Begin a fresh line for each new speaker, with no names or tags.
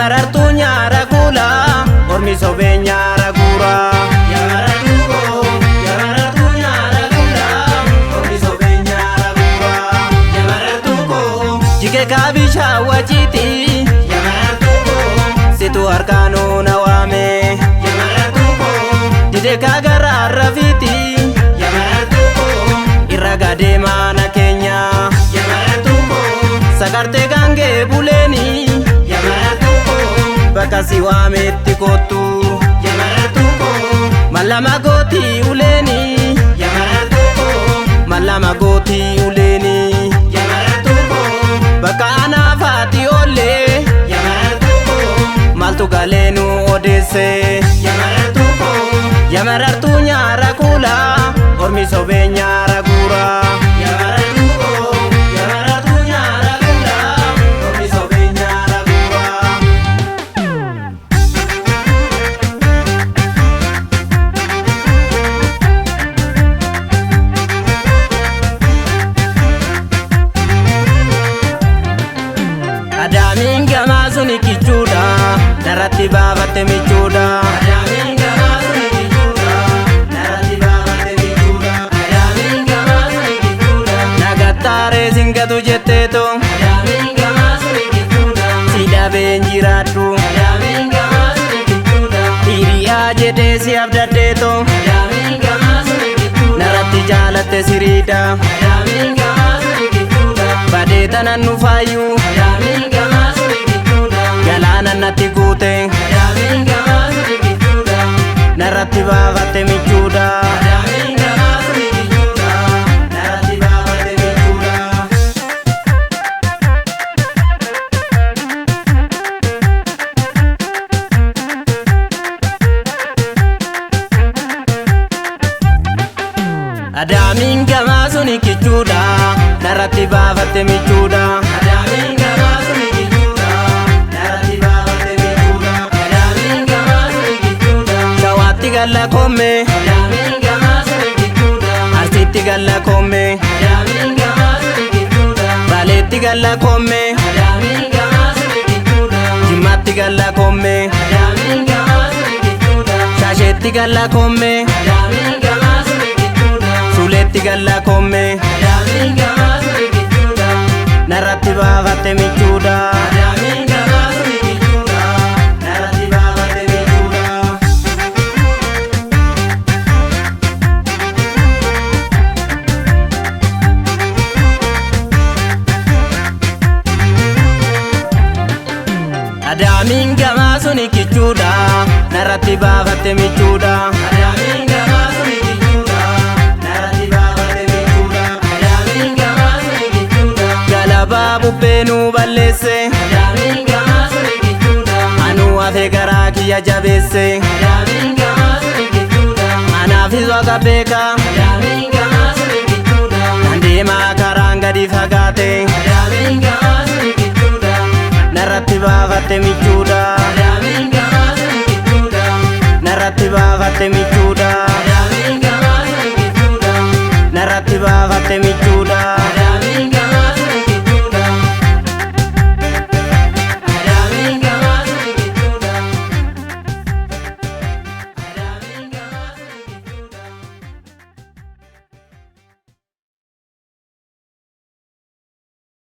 Yamarartu nyaara kula ormi sobe nyaara gura. Yamarartu nyaara kula ormi sobe nyaara gura. Yamarartu ko jike kabisha wajiti. Yamarartu ko situ harkanu nawame. Yamarartu ko dide kagara rafiti. Yamarartu ko iragade mana Kenya. Yamarartu ko sagarte gange buleni. Yamarartu ko bakasi wametti kotu. Yamarartu ko malama goti uleni. Yamarartu ko malama goti uleni. Yamarartu ko bakana fati ole. Yamarartu ko maltu galenu odese. Yamarartu ko yamarartu nyaara kula ormi sobe nyaara gura. Yamarartu ko yamarartu nyaara kula ormi sobe nyaara gura. Adamin gama suni kichuda narati babatte michuda. Adamin gama suni kichuda narati babatte michuda. Adamin gama suni kichuda nagattare singatu jetteto. Adamin gama suni kichuda sida benjiratu. Adamin gama suni kichuda hiriya jede si abdaddeto. Adamin gama suni kichuda narati jalatte sirida. Adamin gama suni kichuda badetanan nufayu. Adamin gama suni kichuda galana natti gute. Adamin gama suni kichuda narratti babatte michuda. Adamin gama suni kichuda narratti babatte michuda. Adamin gama suni kichuda narratti babatte michuda. Adamin gama suni kichuda narratti babatte michuda. Adamin gama suni kichuda shawatti galla komme. Adamin gama suni kichuda arsitti galla komme. Adamin gama suni kichuda baletti galla komme. Adamin gama suni kichuda jimmatti galla komme. Adamin gama suni kichuda shashetti galla komme. Adamin gama suni kichuda suletti galla komme. Adamin gama suni kichuda narratti babatte michuda. Adamin gama suni kichuda narratti babatte michuda. Adamin gama suni kichuda narratti babatte michuda. Adamin gama suni kichuda narratti babatte michuda. Adamin gama suni kichuda galaba bubbenu ballesse. Adamin gama suni kichuda anu afe gara kiyya jabesse. Adamin gama suni kichuda anaafis waqa beeka. Adamin gama suni kichuda nandeema karaan gadi fagaate. Adamin gama suni kichuda narratti babatte michuda. Adamin gama suni kichuda narratti babatte michuda. Adamin gama suni kichuda narratti babatte michuda.